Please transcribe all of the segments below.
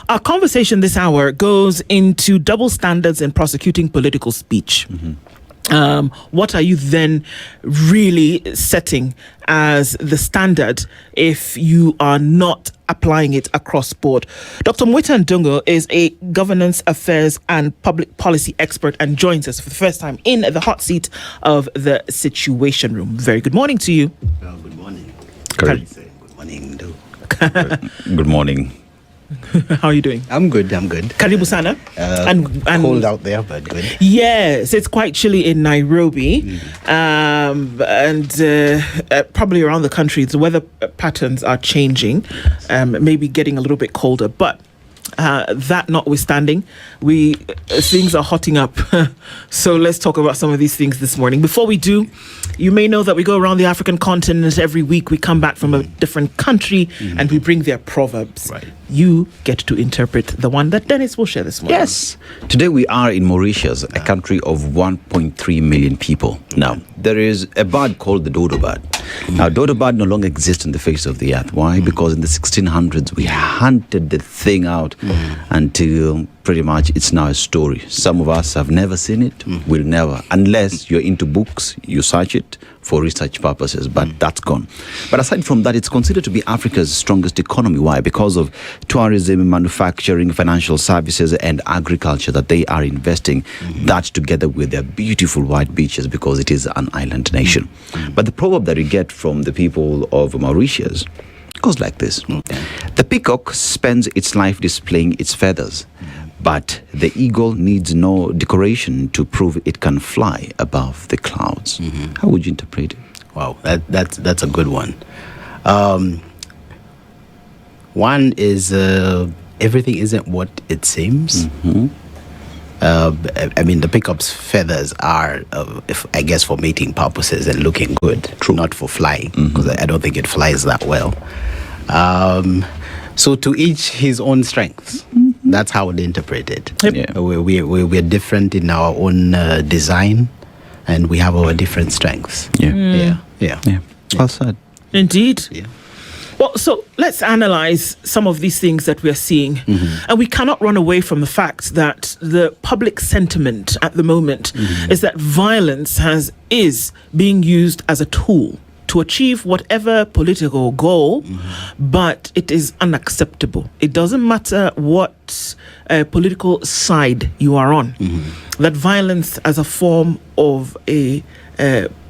Our conversation this hour goes into double standards in prosecuting political speech. What are you then really setting as the standard if you are not applying it across board? Dr. Muita Ndungu is a governance affairs and public policy expert and joins us for the first time in the hot seat of the Situation Room. Very good morning to you. Good morning. Good morning. Good morning. How are you doing? I'm good. Karibu sana. And cold out there, but good. Yes, it's quite chilly in Nairobi. And probably around the country, the weather patterns are changing, maybe getting a little bit colder. But that notwithstanding, things are hotting up. So let's talk about some of these things this morning. Before we do, you may know that we go around the African continent every week. We come back from a different country and we bring their proverbs. Right. You get to interpret the one that Dennis will share this morning. Yes. Today we are in Mauritius, a country of 1.3 million people. Now, there is a bird called the dodo bird. Now, dodo bird no longer exists on the face of the earth. Why? Because in the 1600s, we hunted the thing out until pretty much it's now a story. Some of us have never seen it, will never, unless you're into books, you search it for research purposes, but that's gone. But aside from that, it's considered to be Africa's strongest economy. Why? Because of tourism, manufacturing, financial services, and agriculture that they are investing, that together with their beautiful white beaches, because it is an island nation. But the proverb that we get from the people of Mauritius goes like this. The peacock spends its life displaying its feathers, but the eagle needs no decoration to prove it can fly above the clouds. How would you interpret it? Wow, that's a good one. One is everything isn't what it seems. I mean, the peacock's feathers are, I guess, for mating purposes and looking good, not for flying, because I don't think it flies that well. So to each his own strengths. That's how I would interpret it. Yep. Yeah. We're different in our own design, and we have our different strengths. Yeah. Well said. Indeed. Yeah. Well, so let's analyze some of these things that we're seeing. And we cannot run away from the fact that the public sentiment at the moment is that violence is being used as a tool to achieve whatever political goal, but it is unacceptable. It doesn't matter what political side you are on. That violence as a form of a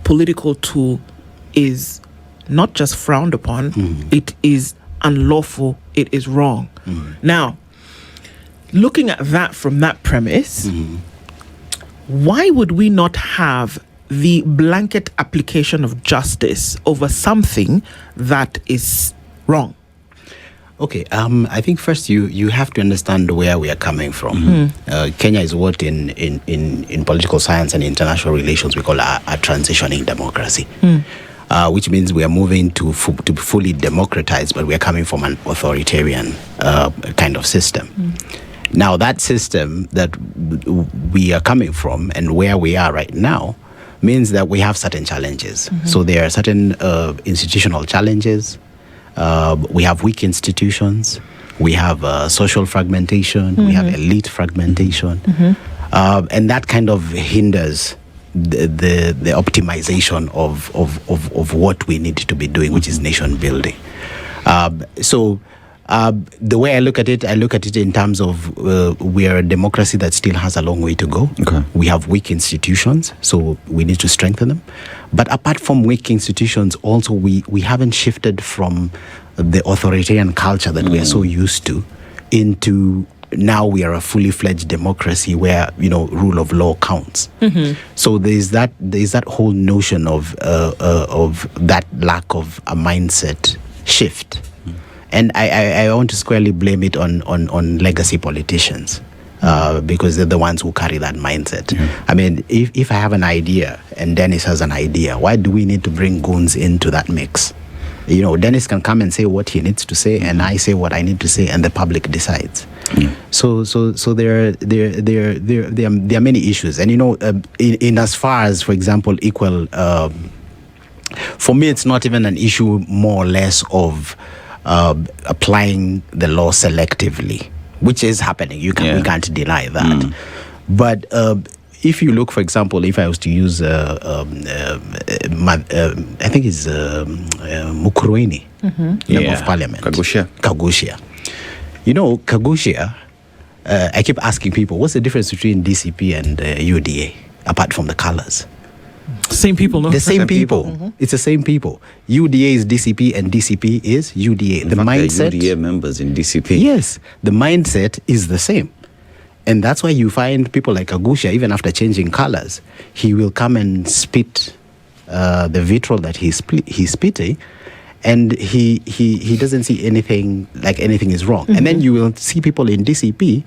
political tool is not just frowned upon, it is unlawful, it is wrong. Now, looking at that from that premise, why would we not have the blanket application of justice over something that is wrong? Okay, I think first you have to understand where we are coming from. Kenya is what in political science and international relations we call a transitioning democracy, which means we are moving to be fully democratized, but we are coming from an authoritarian kind of system. Now, that system that we are coming from and where we are right now means that we have certain challenges. So there are certain institutional challenges. We have weak institutions. We have social fragmentation. We have elite fragmentation. And that kind of hinders the optimization of what we need to be doing, which is nation building. The way I look at it in terms of we are a democracy that still has a long way to go. Okay. We have weak institutions, so we need to strengthen them. But apart from weak institutions, also we haven't shifted from the authoritarian culture that we are so used to into now we are a fully fledged democracy where rule of law counts. So there's that whole notion of that lack of a mindset shift. And I want to squarely blame it on legacy politicians because they're the ones who carry that mindset. I mean, if I have an idea and Dennis has an idea, why do we need to bring goons into that mix? Dennis can come and say what he needs to say, and I say what I need to say, and the public decides. So there are many issues, and in as far as, for example, equal. For me, it's not even an issue more or less of applying the law selectively. which is happening. We can't deny that. But if you look, for example, if I was to use, I think it's Mukurweni, Member of Parliament. Kagushia. You know, Kagushia, I keep asking people, what's the difference between DCP and UDA, apart from the colors? Same people, no? The same people. It's the same people. UDA is DCP and DCP is UDA. In fact, mindset. UDA members in DCP. Yes, the mindset is the same. And that's why you find people like Agusha, even after changing colors, he will come and spit the vitriol that he's spitting, and he doesn't see anything like anything is wrong. And then you will see people in DCP,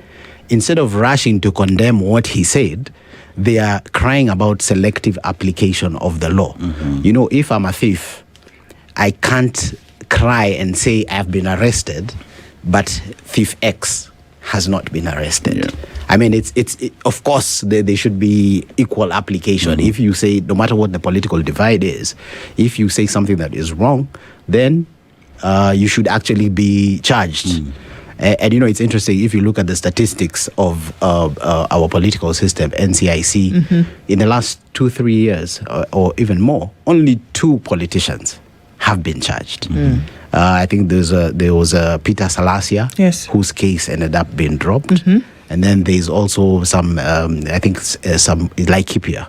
instead of rushing to condemn what he said, they are crying about selective application of the law. You know, if I'm a thief, I can't cry and say I've been arrested, but thief X has not been arrested. I mean, it's of course there should be equal application. If you say, no matter what the political divide is, if you say something that is wrong, then you should actually be charged. And you know, it's interesting, if you look at the statistics of our political system, NCIC, in the last 2-3 years or even more, only 2 politicians have been charged. I think there was Peter Salasia, whose case ended up being dropped. And then there's also some, I think some Laikipia.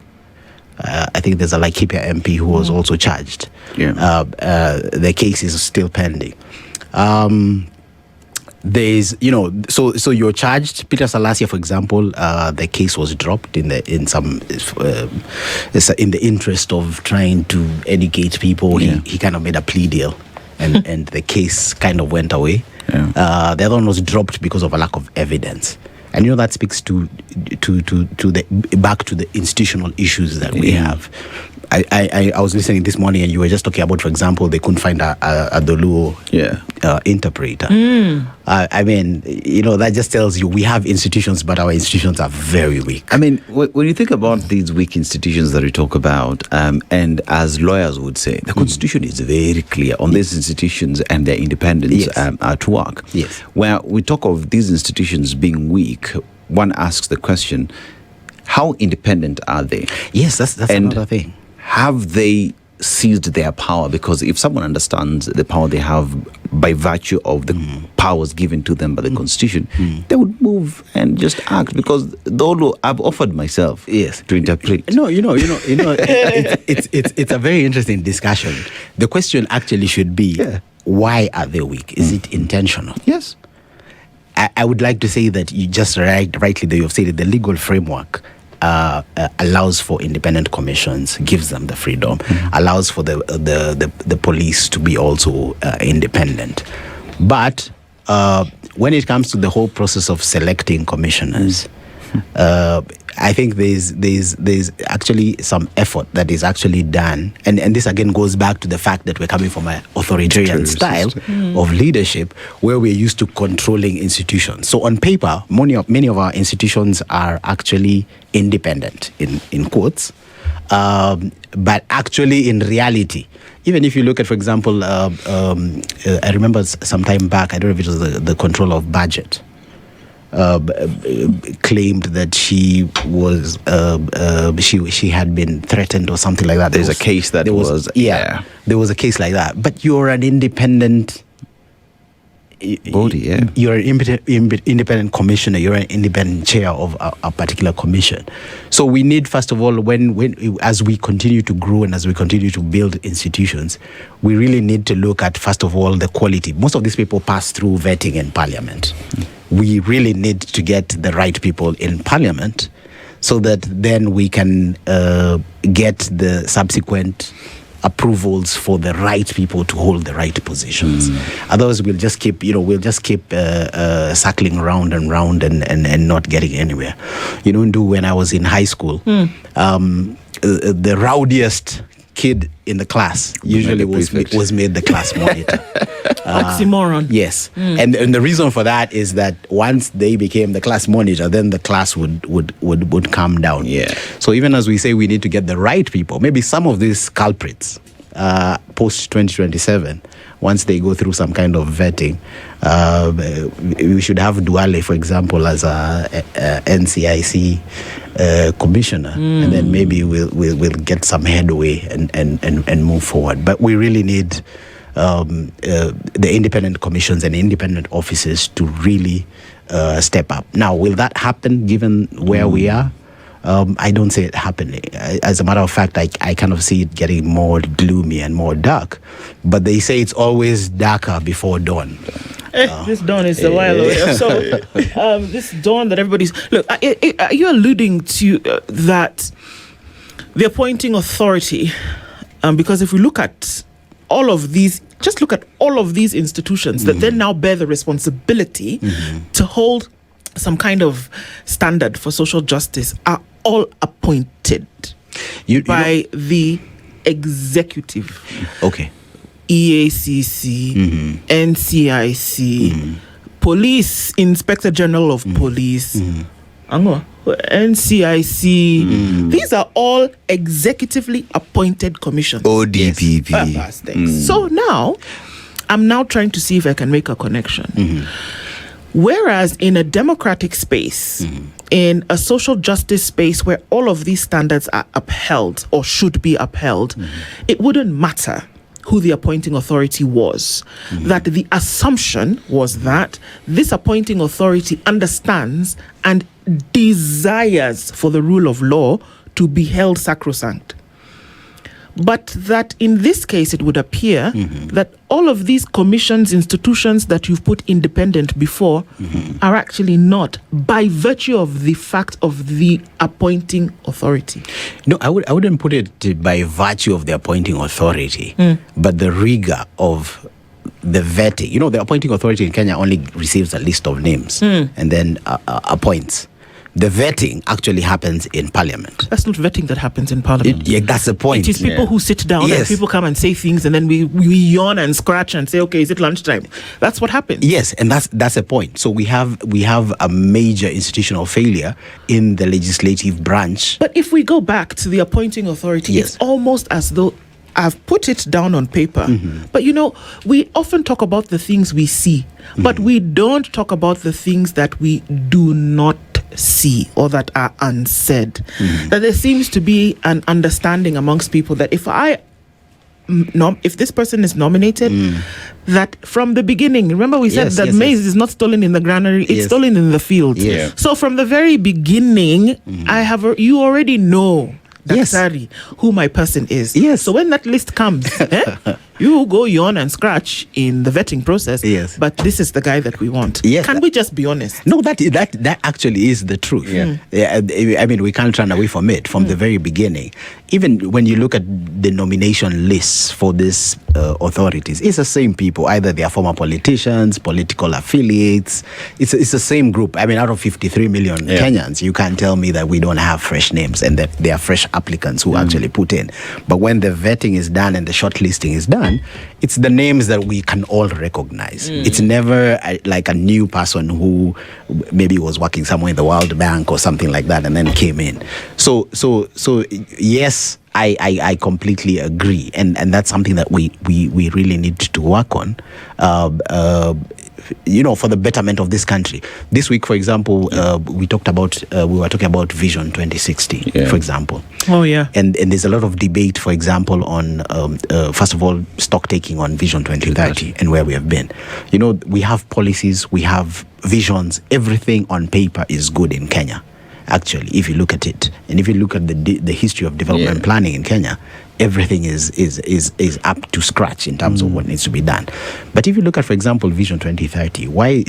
I think there's a Laikipia MP who was also charged. The case is still pending. There's, you know, so you're charged. Peter Salasia, for example, the case was dropped in the interest of trying to educate people. He kind of made a plea deal, and the case kind of went away. The other one was dropped because of a lack of evidence. And you know, that speaks to the institutional issues that we have. I was listening this morning, and you were just talking about, for example, they couldn't find a Doluo interpreter. I mean, you know, that just tells you we have institutions, but our institutions are very weak. I mean, when you think about these weak institutions that we talk about, and as lawyers would say, the Constitution is very clear on these institutions and their independence at work. Where we talk of these institutions being weak, one asks the question, how independent are they? Yes, that's another thing. Have they seized their power? Because if someone understands the power they have by virtue of the powers given to them by the Constitution, they would move and just act. Because though I've offered myself to interpret. No, it's a very interesting discussion. The question actually should be, why are they weak? Is it intentional? Yes. I would like to say that you just rightly that you've said it, the legal framework allows for independent commissions, gives them the freedom, allows for the police to be also independent. But when it comes to the whole process of selecting commissioners, I think there's actually some effort that is actually done, and this again goes back to the fact that we're coming from an authoritarian style of leadership where we're used to controlling institutions. So on paper, many of our institutions are actually independent in quotes, but actually in reality, even if you look at, for example, I remember some time back, I don't know if it was the control of budget, claimed that she was she had been threatened or something like that. There's a case that there was a case like that. But you're an independent body, you're an independent commissioner, you're an independent chair of a particular commission. So we need, first of all, when as we continue to grow and as we continue to build institutions, we really need to look at, first of all, the quality. Most of these people pass through vetting in Parliament. We really need to get the right people in Parliament so that then we can get the subsequent approvals for the right people to hold the right positions. Otherwise, we'll just keep circling round and round and not getting anywhere. You know, when I was in high school, the rowdiest kid in the class usually was made the class monitor. Oxymoron. Yes. And the reason for that is that once they became the class monitor, then the class would calm down. Yeah. So even as we say we need to get the right people, maybe some of these culprits post 2027, once they go through some kind of vetting, we should have Duale, for example, as a NCIC commissioner, and then maybe we'll get some headway and move forward. But we really need the independent commissions and independent offices to really step up. Now, will that happen given where we are? I don't see it happening. As a matter of fact, I kind of see it getting more gloomy and more dark. But they say it's always darker before dawn. This dawn is a while away. So this dawn that everybody's... Look, are you alluding to that the appointing authority? Because if we look at all of these, just look at all of these institutions that then now bear the responsibility to hold some kind of standard for social justice are all appointed by the executive. Okay. EACC, NCIC, Police, Inspector General of Police, NCIC. These are all executively appointed commissions. ODPP. Fantastic. So now, I'm now trying to see if I can make a connection. Whereas in a democratic space, in a social justice space where all of these standards are upheld or should be upheld, it wouldn't matter who the appointing authority was. That the assumption was that this appointing authority understands and desires for the rule of law to be held sacrosanct. But that in this case, it would appear that all of these commissions, institutions that you've put independent before are actually not, by virtue of the fact of the appointing authority. No, I wouldn't put it by virtue of the appointing authority, but the rigor of the vetting. You know, the appointing authority in Kenya only receives a list of names and then appoints. The vetting actually happens in Parliament. That's not vetting that happens in Parliament. That's the point. It is people who sit down and people come and say things, and then we yawn and scratch and say, okay, is it lunchtime? That's what happens. Yes, and that's a point. So we have a major institutional failure in the legislative branch. But if we go back to the appointing authority, it's almost as though I've put it down on paper. But you know, we often talk about the things we see, but we don't talk about the things that we do not see or that are unsaid. That there seems to be an understanding amongst people that if this person is nominated, that from the beginning, remember we said that maize is not stolen in the granary, it's stolen in the field. So from the very beginning, you already know who my person is. So when that list comes, you go yawn and scratch in the vetting process. But this is the guy that we want. Can we just be honest? No, that actually is the truth. I mean, we can't run away from it from the very beginning. Even when you look at the nomination lists for these authorities, it's the same people. Either they are former politicians, political affiliates. It's the same group. I mean, out of 53 million Kenyans, you can't tell me that we don't have fresh names and that there are fresh applicants who actually put in. But when the vetting is done and the shortlisting is done, it's the names that we can all recognize. It's never like a new person who maybe was working somewhere in the World Bank or something like that and then came in. So yes, I completely agree, and that's something that we really need to work on. For the betterment of this country. This week, for example, we were talking about Vision 2060, for example. Oh, yeah. And there's a lot of debate, for example, on, first of all, stock taking on Vision 2030 and where we have been. You know, we have policies, we have visions, everything on paper is good in Kenya. Actually, if you look at it, and if you look at the history of development planning in Kenya, everything is up to scratch in terms of what needs to be done. But if you look at, for example, Vision 2030, why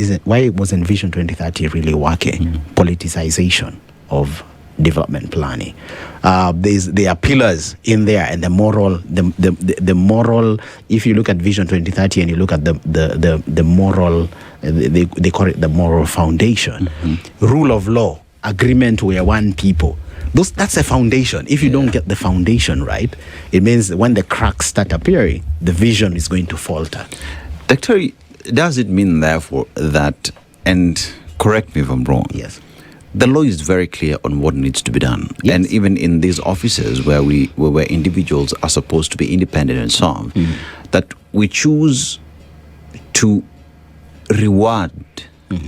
wasn't Vision 2030 really working? Politicization of development planning. There are pillars in there, and the moral. If you look at Vision 2030 and you look at the moral, they call it the moral foundation, rule of law. Agreement where one people. That's a foundation. If you don't get the foundation right, it means when the cracks start appearing, the vision is going to falter. Doctor, does it mean therefore that, and correct me if I'm wrong, the law is very clear on what needs to be done. Yes. And even in these offices where individuals are supposed to be independent and serve, that we choose to reward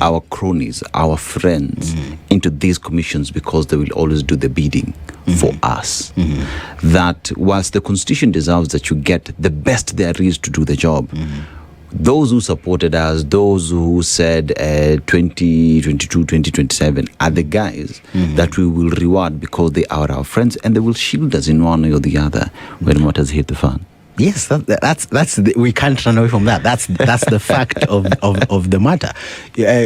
our cronies, our friends into these commissions because they will always do the bidding for us. That whilst the constitution deserves that you get the best there is to do the job, those who supported us, those who said 2022, 2027 are the guys that we will reward because they are our friends and they will shield us in one way or the other when matters hit the fan. Yes, that's we can't run away from that. That's the fact of the matter.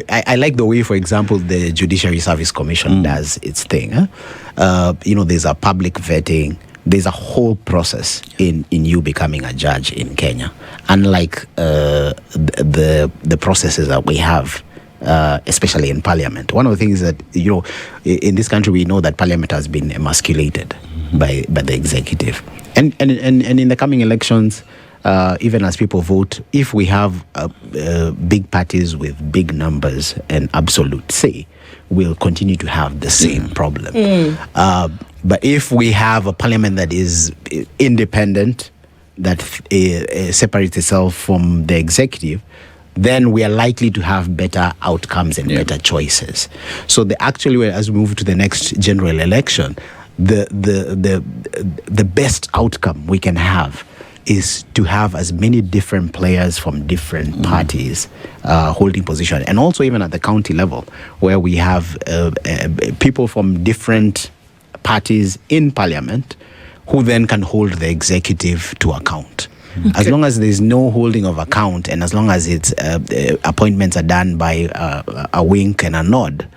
I like the way, for example, the Judiciary Service Commission does its thing. There's a public vetting. There's a whole process in you becoming a judge in Kenya. Unlike the processes that we have, especially in Parliament. One of the things that in this country we know that Parliament has been emasculated by the executive. And in the coming elections, even as people vote, if we have big parties with big numbers and absolute say, we'll continue to have the same problem. But if we have a parliament that is independent, that separates itself from the executive, then we are likely to have better outcomes and better choices. So as we move to the next general election, the best outcome we can have is to have as many different players from different parties holding position, and also even at the county level where we have people from different parties in parliament who then can hold the executive to account. As long as there's no holding of account, and as long as it's appointments are done by a wink and a nod,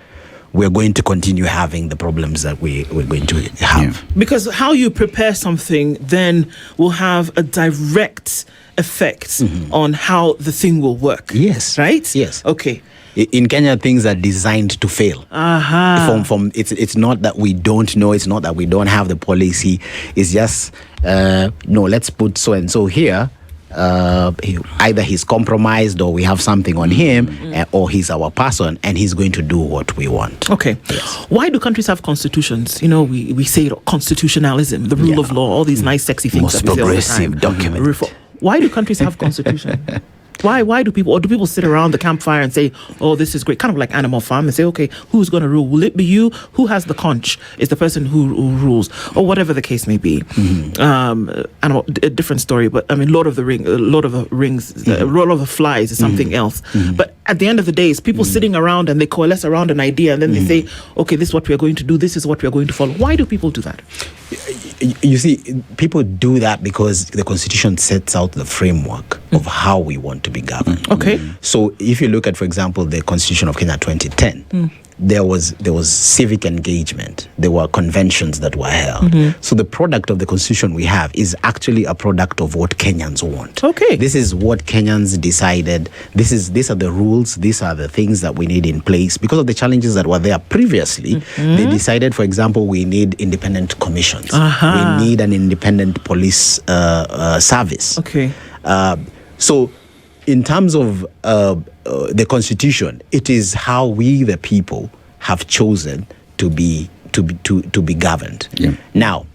we're going to continue having the problems that we're going to have. Because how you prepare something then will have a direct effect on how the thing will work. Yes. Right? Yes. Okay. In Kenya, things are designed to fail. It's not that we don't know. It's not that we don't have the policy. It's just let's put so and so here. Either he's compromised, or we have something on him, or he's our person, and he's going to do what we want. Okay. Yes. Why do countries have constitutions? We say constitutionalism, the rule of law, all these nice, sexy things. Most progressive document. Why do countries have constitution? Why do people sit around the campfire and say, oh, this is great, kind of like Animal Farm, and say, okay, who's going to rule? Will it be you? Who has the conch is the person who rules, or whatever the case may be. A different story, but I mean, Lord of the Rings, Lord of the Flies is something else. But at the end of the day, it's people sitting around and they coalesce around an idea, and then they say, okay, this is what we are going to do, this is what we are going to follow. Why do people do that? You see, people do that because the Constitution sets out the framework of how we want to be governed. Okay. So if you look at, for example, the Constitution of Kenya 2010, there was civic engagement. There were conventions that were held. So the product of the Constitution we have is actually a product of what Kenyans want. Okay. This is what Kenyans decided. These are the rules. These are the things that we need in place. Because of the challenges that were there previously, they decided, for example, we need independent commissions. We need an independent police service. Okay. So in terms of the Constitution, it is how we, the people, have chosen to be governed. Now,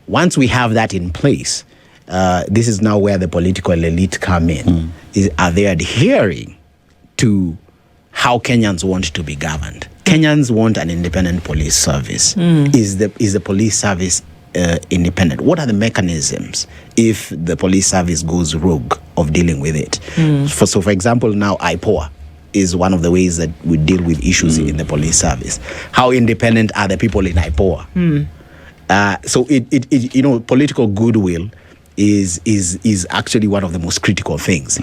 once we have that in place, this is now where the political elite come in. Are they adhering to how Kenyans want to be governed? Kenyans want an independent police service. Is the police service independent? What are the mechanisms if the police service goes rogue of dealing with it? For example, now IPOA is one of the ways that we deal with issues in the police service. How independent are the people in IPOA? So it political goodwill is actually one of the most critical things.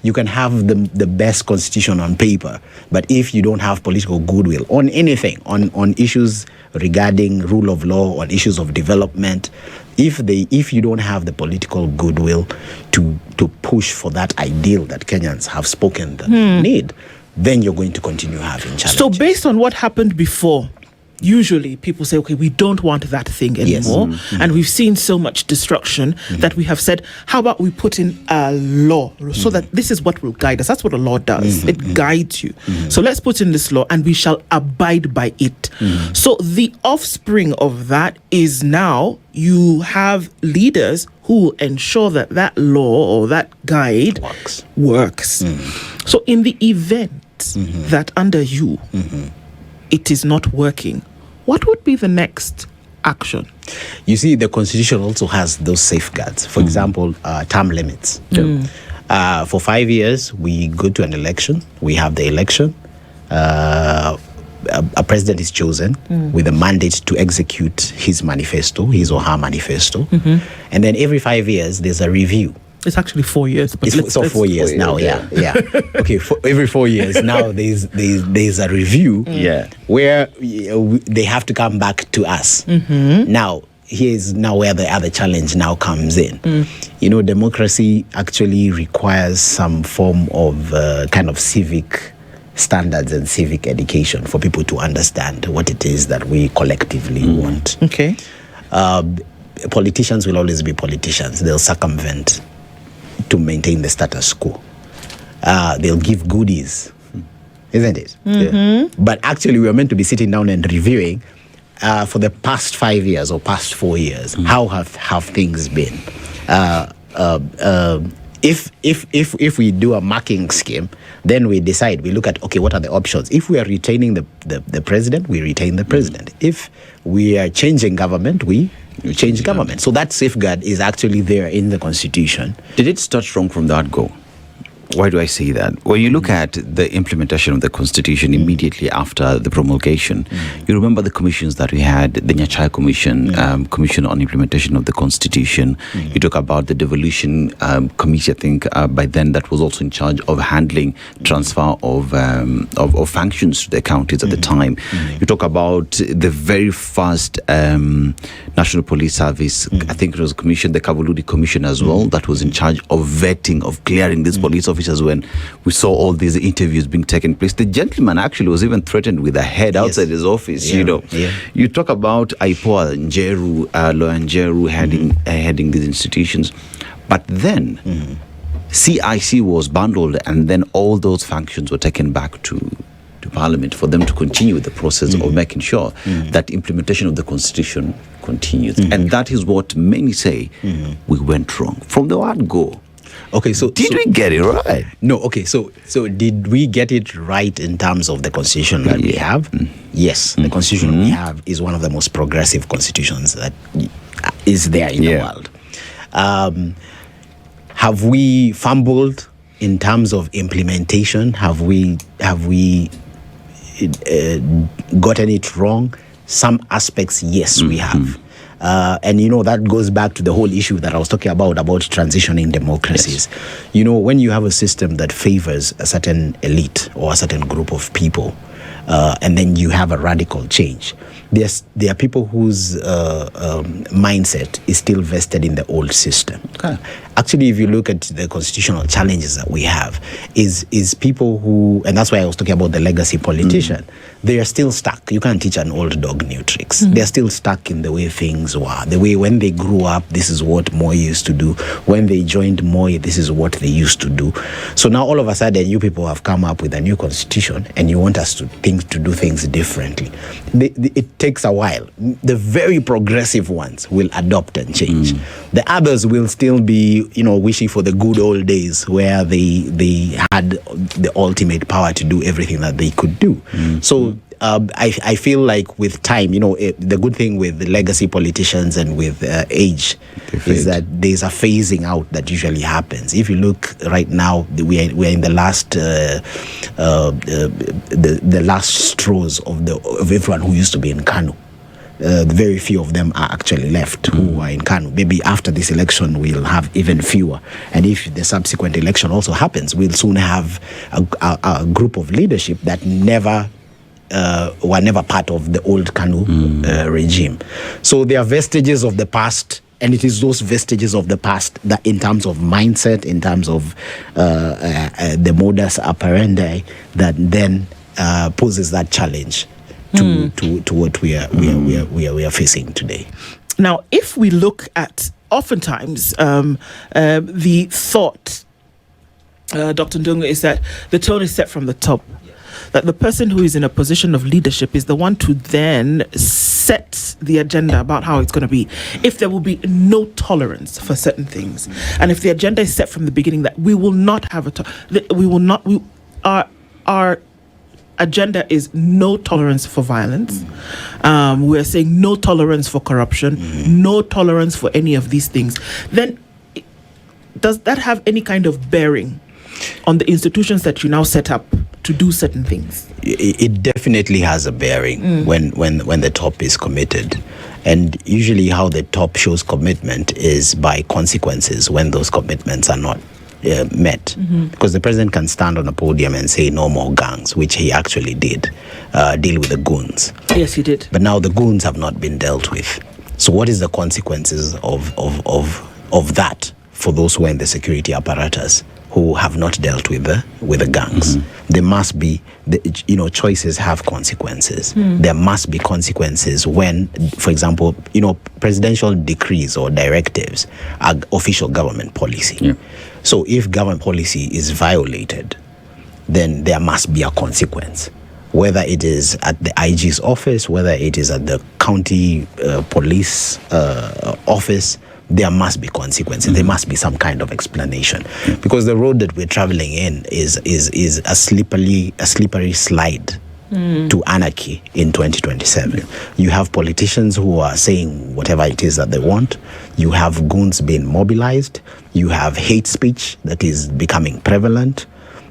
You can have the best constitution on paper, but if you don't have political goodwill on anything, on issues regarding rule of law, on issues of development, if you don't have the political goodwill to push for that ideal that Kenyans have spoken that need, then you're going to continue having challenges. So based on what happened before, usually people say, okay, we don't want that thing anymore. And we've seen so much destruction that we have said, how about we put in a law so that this is what will guide us. That's what a law does. It guides you. So let's put in this law and we shall abide by it. So the offspring of that is now you have leaders who ensure that that law or that guide works. So in the event that under you it is not working, what would be the next action? You see, the Constitution also has those safeguards. For example, term limits. For 5 years, we go to an election. We have the election. A president is chosen with a mandate to execute his manifesto, his or her manifesto. And then every 5 years, there's a review. It's actually 4 years. But it's 4 years now, yeah. Okay, every 4 years now, there's a review where they have to come back to us. Now, here's now where the other challenge now comes in. You know, democracy actually requires some form of kind of civic standards and civic education for people to understand what it is that we collectively want. Okay. Politicians will always be politicians. They'll circumvent to maintain the status quo. They'll give goodies, isn't it? But actually, we are meant to be sitting down and reviewing for the past 5 years or past 4 years. How have things been? If we do a marking scheme, then we decide, we look at, okay, what are the options? If we are retaining the president, we retain the president. If we are changing government, we change government. So that safeguard is actually there in the Constitution. Did it start strong from that go? Why do I say that? When you look at the implementation of the Constitution immediately after the promulgation, you remember the commissions that we had, the Nyachai Commission, Commission on Implementation of the Constitution. You talk about the Devolution Committee, I think, by then that was also in charge of handling transfer of functions to the counties at the time. You talk about the very first National Police Service, I think it was a commission, the Kavuludi Commission as well, that was in charge of vetting, of clearing these police officers when we saw all these interviews being taken place. The gentleman actually was even threatened with a head outside his office, you know. You talk about Aipoa Njeru, Lawyer Njeru heading these institutions. But then CIC was bundled and then all those functions were taken back to Parliament for them to continue the process of making sure that implementation of the Constitution continues. And that is what many say we went wrong. From the word go. Okay, so did we get it right? No, okay, so did we get it right in terms of the Constitution that we have? Yes, the Constitution we have is one of the most progressive constitutions that is there in the world. Have we fumbled in terms of implementation? Have we gotten it wrong? Some aspects, yes, we have. And, you know, that goes back to the whole issue that I was talking about transitioning democracies. You know, when you have a system that favors a certain elite or a certain group of people, and then you have a radical change, there are people whose mindset is still vested in the old system. Actually, if you look at the constitutional challenges that we have, is people who, and that's why I was talking about the legacy politician, they are still stuck. You can't teach an old dog new tricks. They're still stuck in the way things were. The way when they grew up, this is what Moi used to do. When they joined Moi, this is what they used to do. So now all of a sudden, you people have come up with a new constitution and you want us to do things differently. It takes a while. The very progressive ones will adopt and change. The others will still be, you know, wishing for the good old days where they had the ultimate power to do everything that they could do. So I feel like with time, you know, the good thing with the legacy politicians and with age is that there's a phasing out that usually happens. If you look right now, we're in the last the last straws of everyone who used to be in Kanu. Very few of them are actually left who are in Kanu. Maybe after this election, we'll have even fewer. And if the subsequent election also happens, we'll soon have a group of leadership that were never part of the old Kanu regime. So there are vestiges of the past, and it is those vestiges of the past that in terms of mindset, in terms of the modus operandi, that then poses that challenge to what we are facing today. Now, if we look at oftentimes the thought, Dr. Ndungu, is that the tone is set from the top. That the person who is in a position of leadership is the one to then set the agenda about how it's going to be. If there will be no tolerance for certain things, and if the agenda is set from the beginning that we will not have our agenda is no tolerance for violence. We're saying no tolerance for corruption, no tolerance for any of these things. Then does that have any kind of bearing on the institutions that you now set up to do certain things? It definitely has a bearing when the top is committed. And usually how the top shows commitment is by consequences when those commitments are not met. Because the president can stand on a podium and say no more gangs, which he actually did, deal with the goons. Yes, he did. But now the goons have not been dealt with. So what is the consequences of that for those who are in the security apparatus who have not dealt with the gangs? There must be, choices have consequences. There must be consequences when, for example, presidential decrees or directives are official government policy. Yeah. So if government policy is violated, then there must be a consequence. Whether it is at the IG's office, whether it is at the county police office, there must be consequences. There must be some kind of explanation, because the road that we're traveling in is a slippery slide to anarchy in 2027. You have politicians who are saying whatever it is that they want. You have goons being mobilized. You have hate speech that is becoming prevalent.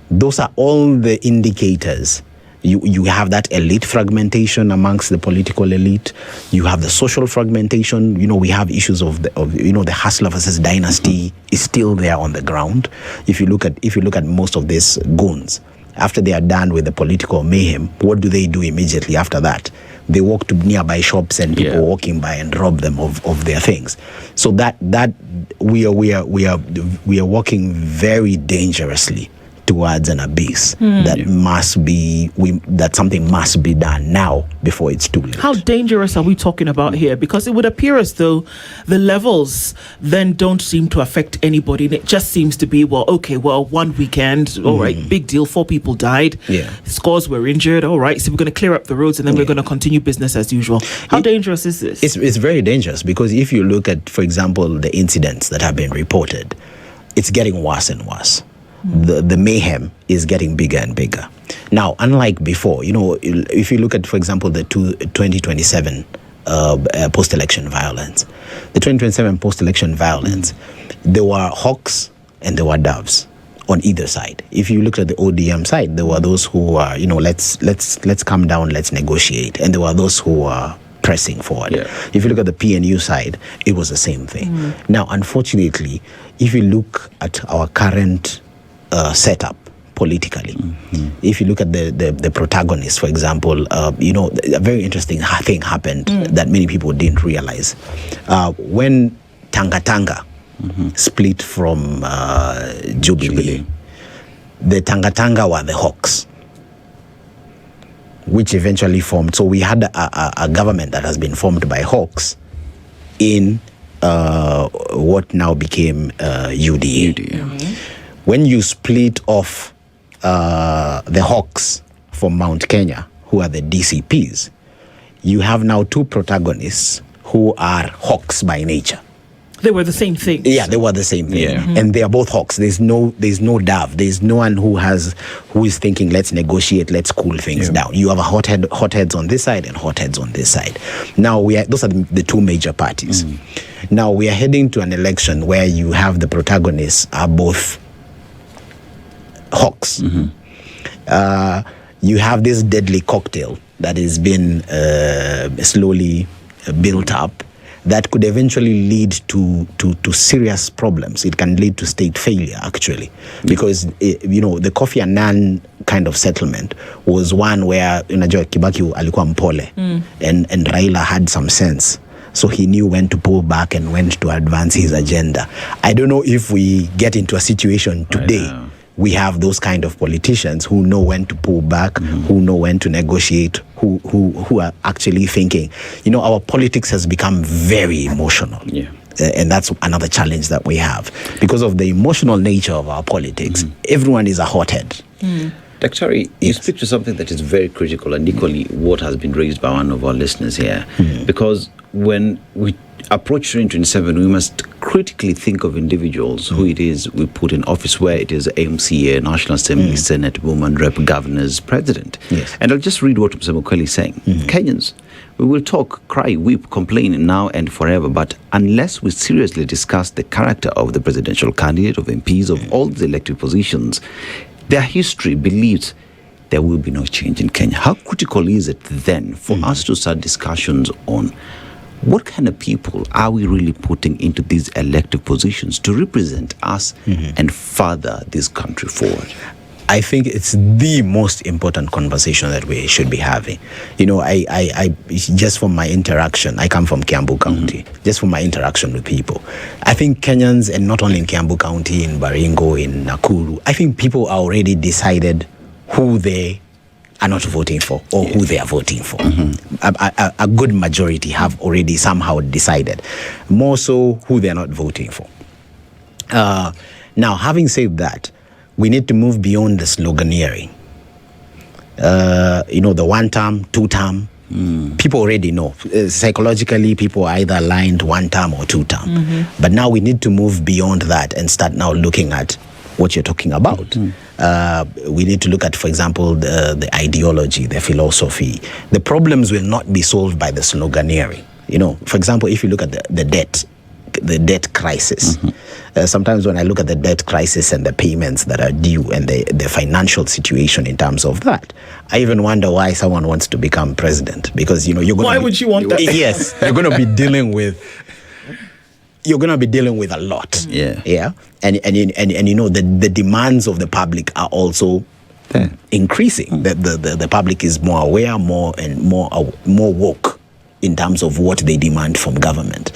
Those are all the indicators. You have that elite fragmentation amongst the political elite. You have the social fragmentation. We have issues of the hustler versus dynasty is still there on the ground. If you look at most of these goons, after they are done with the political mayhem, what do they do immediately after that? They walk to nearby shops and people walking by and rob them of their things. So that we are walking very dangerously towards an abyss that something must be done now before it's too late. How dangerous are we talking about here? Because it would appear as though the levels then don't seem to affect anybody, and it just seems to be, one weekend, all right, big deal, 4 people died, scores were injured, all right, so we're going to clear up the roads and then we're going to continue business as usual. How dangerous is this? It's very dangerous, because if you look at, for example, the incidents that have been reported, it's getting worse and worse. The mayhem is getting bigger and bigger. Now, unlike before, if you look at, for example, the 2027 post-election violence, there were hawks and there were doves on either side. If you look at the ODM side, there were those who are, let's come down, let's negotiate, and there were those who were pressing forward. If you look at the PNU side, it was the same thing. Now, unfortunately, if you look at our current setup politically, if you look at the protagonists, for example, a very interesting thing happened that many people didn't realize. When Tanga split from Jubilee, the Tanga were the hawks, which eventually formed. So we had a government that has been formed by hawks in what now became UDA. When you split off the hawks from Mount Kenya, who are the DCPs, you have now 2 protagonists who are hawks by nature. They were the same thing. Yeah, they were the same thing. And they are both hawks. There's no dove. There's no one who is thinking, let's negotiate, let's cool things down. You have hotheads on this side and hotheads on this side. Now those are the 2 major parties. Now we are heading to an election where you have the protagonists are both hawks. You have this deadly cocktail that has been slowly built up that could eventually lead to serious problems. It can lead to state failure, actually, because the Kofi Annan kind of settlement was one where Kibaki alikuwa mpole and Raila had some sense. So he knew when to pull back and when to advance his agenda. I don't know if we get into a situation today we have those kind of politicians who know when to pull back, who know when to negotiate, who are actually thinking, our politics has become very emotional. Yeah. And that's another challenge that we have. Because of the emotional nature of our politics, everyone is a hothead. Dr. you Yes. speak to something that is very critical and equally what has been raised by one of our listeners here. Because when we approach 2027, we must critically think of individuals who it is we put in office, where it is AMCA, National Assembly, Senate, Women Rep, Governors, President. Yes. And I'll just read what Mr. Mukweli is saying. Kenyans, we will talk, cry, weep, complain now and forever, but unless we seriously discuss the character of the presidential candidate, of MPs, of all the elected positions, their history believes there will be no change in Kenya. How critical is it then for us to start discussions on what kind of people are we really putting into these elective positions to represent us and further this country forward? I think it's the most important conversation that we should be having. I just from my interaction, I come from Kiambu County, just from my interaction with people, I think Kenyans, and not only in Kiambu County, in Baringo, in Nakuru, I think people are already decided who they are not voting for or who they are voting for. A good majority have already somehow decided, more so who they are not voting for. Now, having said that, we need to move beyond the sloganeering. The one term, two term. People already know. Psychologically, people are either aligned one term or two term. But now we need to move beyond that and start now looking at what you're talking about. We need to look at, for example, the ideology, the philosophy. The problems will not be solved by the sloganeering. For example, if you look at the debt crisis. Sometimes when I look at the debt crisis and the payments that are due and the financial situation in terms of that, I even wonder why someone wants to become president. Because, you're going Why would you want that? Yes, you're going to be dealing with... You're going to be dealing with a lot. Yeah. And the demands of the public are also increasing. The public is more aware, more woke in terms of what they demand from government.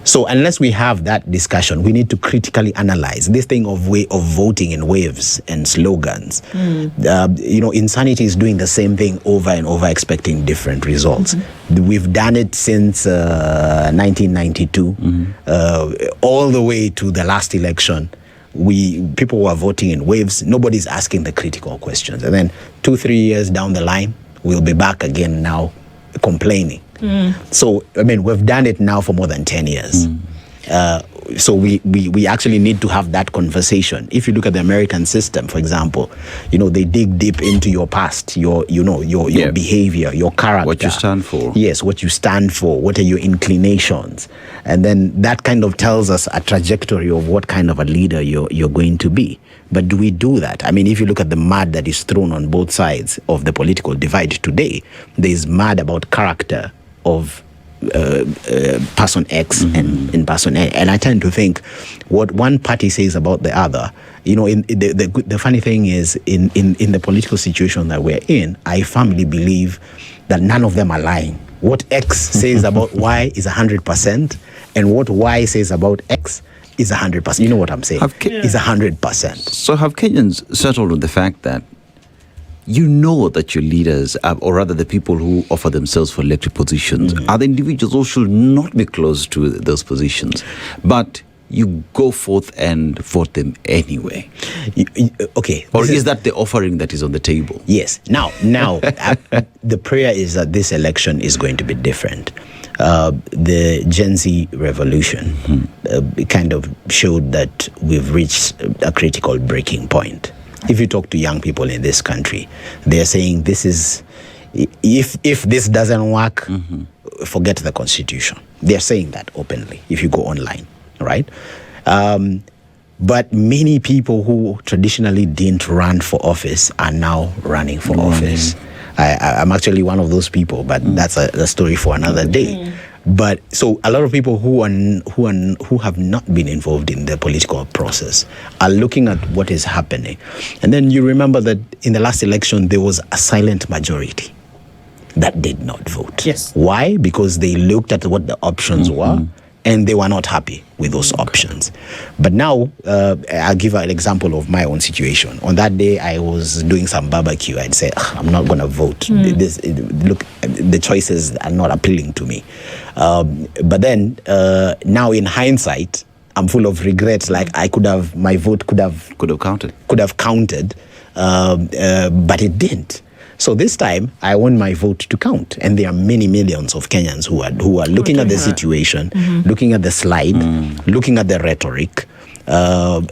So unless we have that discussion, we need to critically analyze this thing of voting in waves and slogans. Insanity is doing the same thing over and over, expecting different results. We've done it since 1992, all the way to the last election. People were voting in waves. Nobody's asking the critical questions. And then 2-3 years down the line, we'll be back again now complaining. So, we've done it now for more than 10 years. So we actually need to have that conversation. If you look at the American system, for example, they dig deep into your past, your behavior, your character. What you stand for. Yes, what you stand for. What are your inclinations? And then that kind of tells us a trajectory of what kind of a leader you're going to be. But do we do that? If you look at the mud that is thrown on both sides of the political divide today, there's mud about character of person X and person A. And I tend to think what one party says about the other, the funny thing is in the political situation that we're in, I firmly believe that none of them are lying. What X says about Y is 100%, and what Y says about X is 100%. You know what I'm saying? Is 100%. So have Kenyans settled on the fact that that your leaders, or rather the people who offer themselves for elected positions, are the individuals who should not be close to those positions, but you go forth and vote them anyway? Okay. Or is that the offering that is on the table? Yes. Now, the prayer is that this election is going to be different. The Gen Z revolution kind of showed that we've reached a critical breaking point. If you talk to young people in this country, they're saying this is, if this doesn't work, forget the constitution. They're saying that openly if you go online, right? But many people who traditionally didn't run for office are now running for office. I'm actually one of those people, but that's a story for another day. But so a lot of people who have not been involved in the political process are looking at what is happening. And then you remember that in the last election, there was a silent majority that did not vote. Yes. Why? Because they looked at what the options were and they were not happy with those options. But now, I'll give an example of my own situation. On that day, I was doing some barbecue. I'd say, I'm not going to vote. Look, the choices are not appealing to me. But then, now in hindsight, I'm full of regrets. Like my vote could have counted, but it didn't. So this time, I want my vote to count, and there are many millions of Kenyans who are looking at the situation, looking at the slide, looking at the rhetoric, and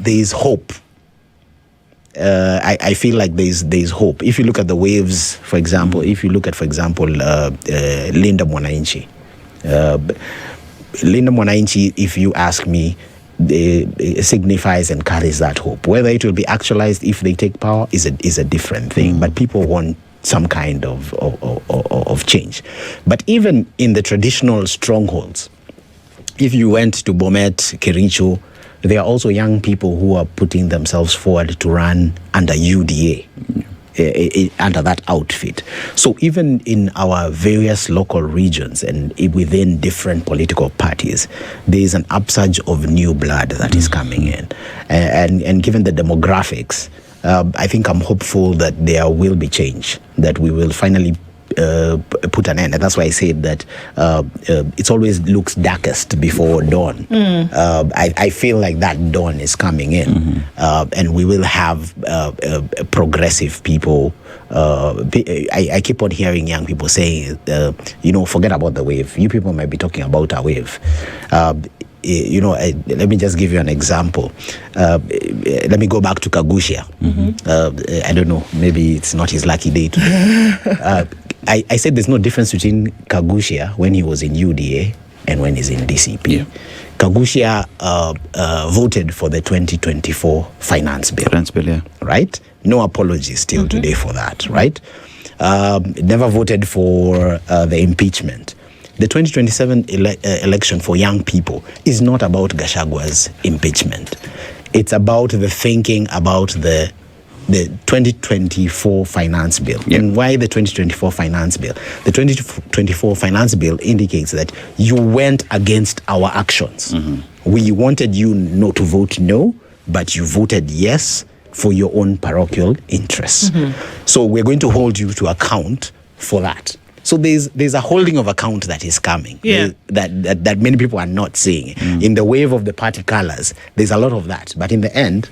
there's hope. I feel like there's hope. If you look at the waves, for example, Linda Mwananchi. Linda Mwananchi, if you ask me, signifies and carries that hope. Whether it will be actualized if they take power is a different thing. But people want some kind of change. But even in the traditional strongholds, if you went to Bomet, Kericho, there are also young people who are putting themselves forward to run under UDA. Under that outfit. So even in our various local regions and within different political parties, there is an upsurge of new blood that is coming in. And given the demographics, I think I'm hopeful that there will be change, that we will finally put an end. And that's why I said that it always looks darkest before dawn. I feel like that dawn is coming in, and we will have progressive people. I keep on hearing young people saying, forget about the wave. You people might be talking about a wave. Let me just give you an example. Let me go back to Kagushia. I don't know, maybe it's not his lucky day today. I said there's no difference between Kagushia when he was in UDA and when he's in DCP. Yeah. Kagushia voted for the 2024 finance bill. Right? No apologies still today for that, right? Never voted for the impeachment. The 2027 election for young people is not about Gachagwa's impeachment. It's about the thinking about the 2024 finance bill. Yep. And why the 2024 finance bill? The 2024 finance bill indicates that you went against our actions. We wanted you not to vote no, but you voted yes for your own parochial interests. So we're going to hold you to account for that. So there's a holding of account that is coming, that many people are not seeing. In the wave of the party colors, there's a lot of that. But in the end,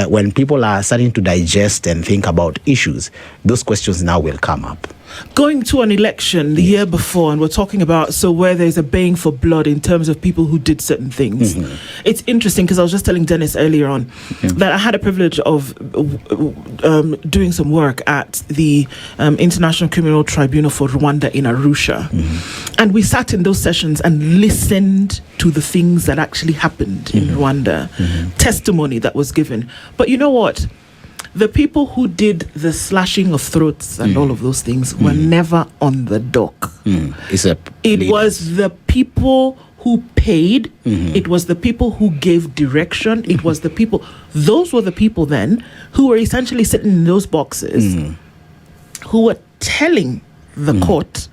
when people are starting to digest and think about issues, those questions now will come up. Going to an election the year before, and we're talking about where there's a baying for blood in terms of people who did certain things. It's interesting because I was just telling Dennis earlier on that I had a privilege of doing some work at the International Criminal Tribunal for Rwanda in Arusha. And we sat in those sessions and listened to the things that actually happened in Rwanda, testimony that was given. But you know what? The people who did the slashing of throats and all of those things were never on the dock. It was the people who paid. It was the people who gave direction. It was the people. Those were the people then who were essentially sitting in those boxes who were telling the court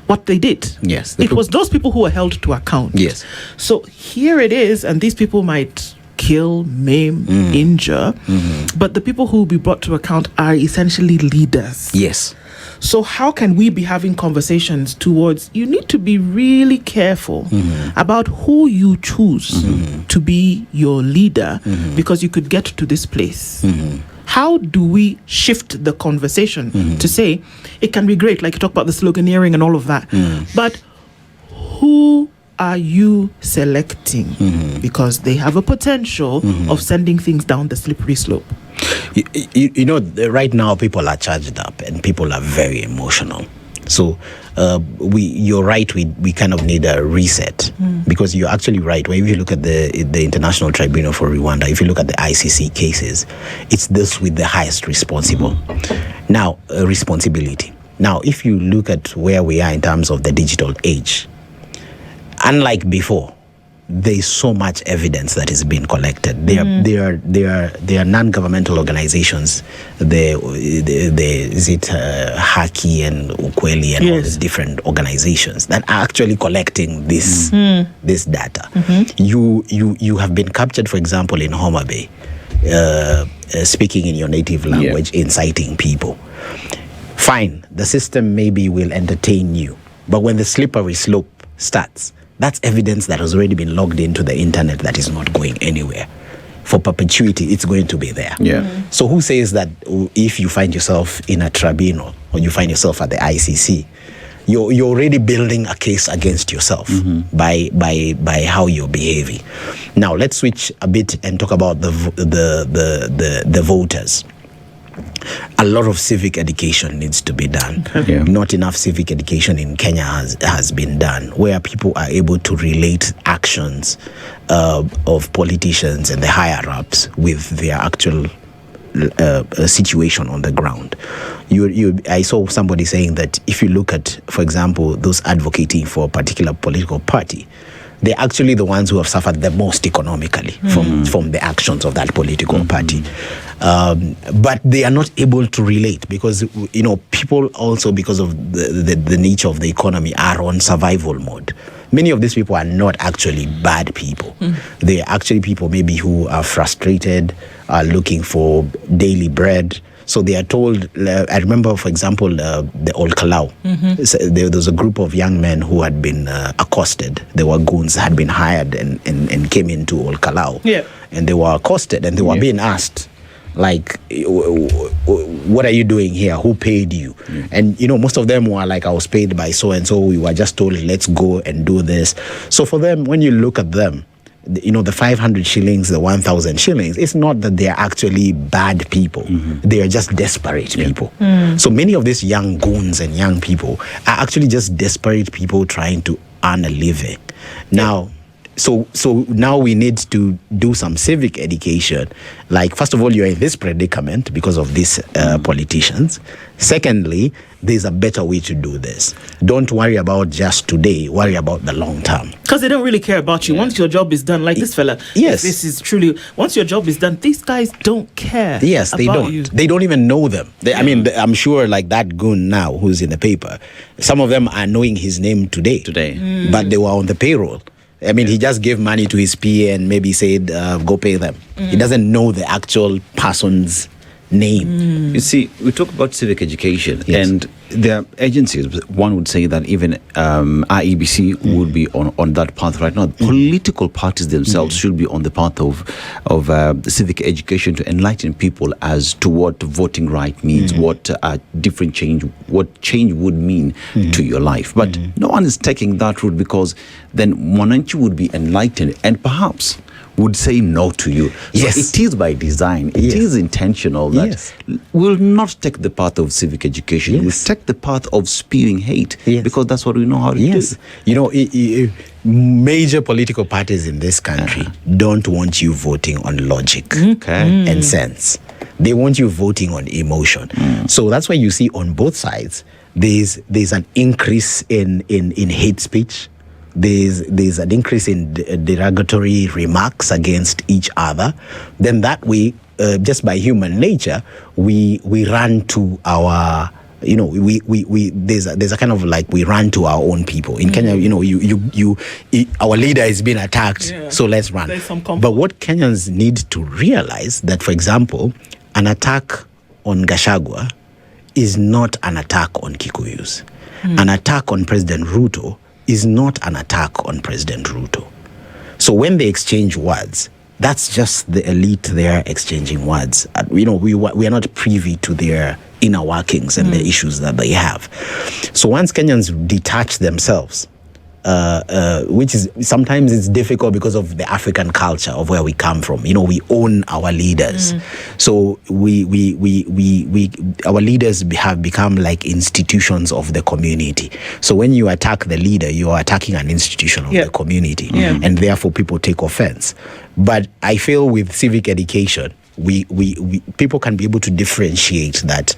what they did. Yes. It was those people who were held to account. Yes. So here it is, and these people might kill, maim, injure, but the people who will be brought to account are essentially leaders. Yes. So how can we be having conversations towards, you need to be really careful about who you choose to be your leader, because you could get to this place. How do we shift the conversation to say, it can be great, like you talk about the sloganeering and all of that, but who are you selecting? Because they have a potential of sending things down the slippery slope. Right now people are charged up and people are very emotional. So you're right, we kind of need a reset, because you're actually right. When you look at the International Tribunal for Rwanda, if you look at the ICC cases, it's this with the highest responsibility. Now, if you look at where we are in terms of the digital age, unlike before, there is so much evidence that is being collected. There are non-governmental organizations. Is it Haki and Ukweli and all these different organizations that are actually collecting this data. You have been captured, for example, in Homa Bay, speaking in your native language, inciting people. Fine, the system maybe will entertain you, but when the slippery slope starts, that's evidence that has already been logged into the internet that is not going anywhere. For perpetuity, it's going to be there. So who says that if you find yourself in a tribunal or you find yourself at the ICC, you're already building a case against yourself by how you're behaving. Now let's switch a bit and talk about the voters. A lot of civic education needs to be done. Not enough civic education in Kenya has been done, where people are able to relate actions of politicians and the higher ups with their actual situation on the ground. I saw somebody saying that if you look at, for example, those advocating for a particular political party, they're actually the ones who have suffered the most economically from the actions of that political party. But they are not able to relate because, people also, because of the nature of the economy, are on survival mode. Many of these people are not actually bad people. They are actually people maybe who are frustrated, are looking for daily bread. So they are told, I remember, for example, the Old Kalau. So there was a group of young men who had been accosted. They were goons, had been hired and came into Old Kalau. And they were accosted and they were being asked, like, what are you doing here? Who paid you? And, most of them were like, I was paid by so-and-so. We were just told, let's go and do this. So for them, when you look at them, the 500 shillings, the 1,000 shillings, it's not that they're actually bad people. They are just desperate people. So many of these young goons and young people are actually just desperate people trying to earn a living. Now, so now we need to do some civic education. Like, first of all, you're in this predicament because of these politicians. Secondly, there's a better way to do this. Don't worry about just today. Worry about the long term. Because they don't really care about you. Once your job is done, like this fella. Yes. This is truly, once your job is done, these guys don't care. Yes, they about don't. You. They don't even know them. I mean, I'm sure like that goon now who's in the paper, some of them are knowing his name today. But they were on the payroll. I mean, he just gave money to his PA and maybe said, go pay them. He doesn't know the actual person's name. You see, we talk about civic education, and there are agencies. One would say that even IEBC would be on that path right now. Political parties themselves should be on the path of civic education to enlighten people as to what voting right means, what different change, what change would mean to your life. But no one is taking that route, because then Mwananchi would be enlightened and perhaps would say no to you. Yes. So it is by design. It is intentional that we'll not take the path of civic education. We'll take the path of spewing hate, because that's what we know how to do. Major political parties in this country don't want you voting on logic and sense. They want you voting on emotion. So that's why you see on both sides there's an increase in hate speech. There's an increase in derogatory remarks against each other. Then that way, just by human nature, we run to our, there's a kind of like, we run to our own people. In Kenya, our leader is being attacked, so let's run. But what Kenyans need to realize that, for example, an attack on Gachagua is not an attack on Kikuyus. An attack on President Ruto is not an attack on President Ruto. So when they exchange words, that's just the elite there exchanging words. We are not privy to their inner workings and the issues that they have. So once Kenyans detach themselves, which is sometimes it's difficult because of the African culture of where we come from. We own our leaders. So our leaders have become like institutions of the community. So when you attack the leader, you are attacking an institution of the community, and therefore people take offense. But I feel with civic education, we people can be able to differentiate that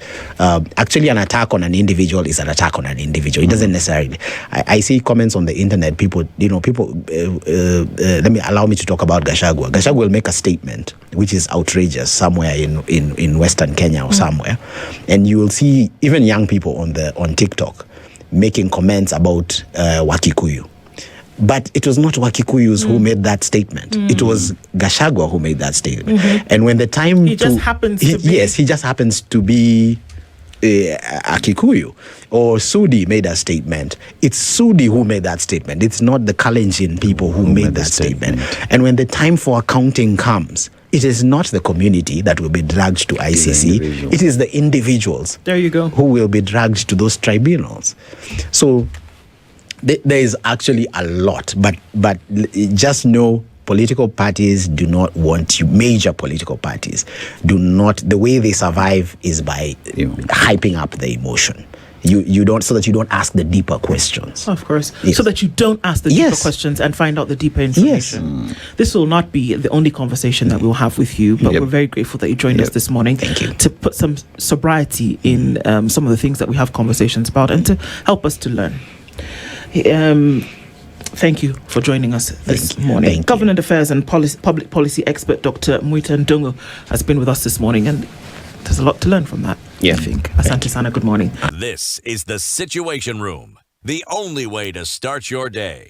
actually an attack on an individual is an attack on an individual. It doesn't necessarily. I see comments on the internet. People. Let me allow me to talk about Gachagua. Gachagua will make a statement which is outrageous somewhere in Western Kenya or somewhere, and you will see even young people on TikTok making comments about Wakikuyu. But it was not Wakikuyus who made that statement. It was Gachagua who made that statement. And when the time he just happens to be a Kikuyu, or Sudi made a statement. It's Sudi who made that statement. It's not the Kalenjin people who made that statement. And when the time for accounting comes, it is not the community that will be dragged to ICC. It is the individuals. There you go. Who will be dragged to those tribunals. So there is actually a lot, but just know political parties do not want you. Major political parties do not. The way they survive is by hyping up the emotion. You don't, so that you don't ask the deeper questions. Of course, yes. So that you don't ask the deeper questions and find out the deeper information. This will not be the only conversation that we'll have with you, but we're very grateful that you joined us this morning. Thank you. To put some sobriety in some of the things that we have conversations about and to help us to learn. Thank you for joining us this morning. Government Affairs and Public Policy expert Dr. Muita Ndungu has been with us this morning, and there's a lot to learn from that, I think. Asante Sana, good morning. This is The Situation Room, the only way to start your day.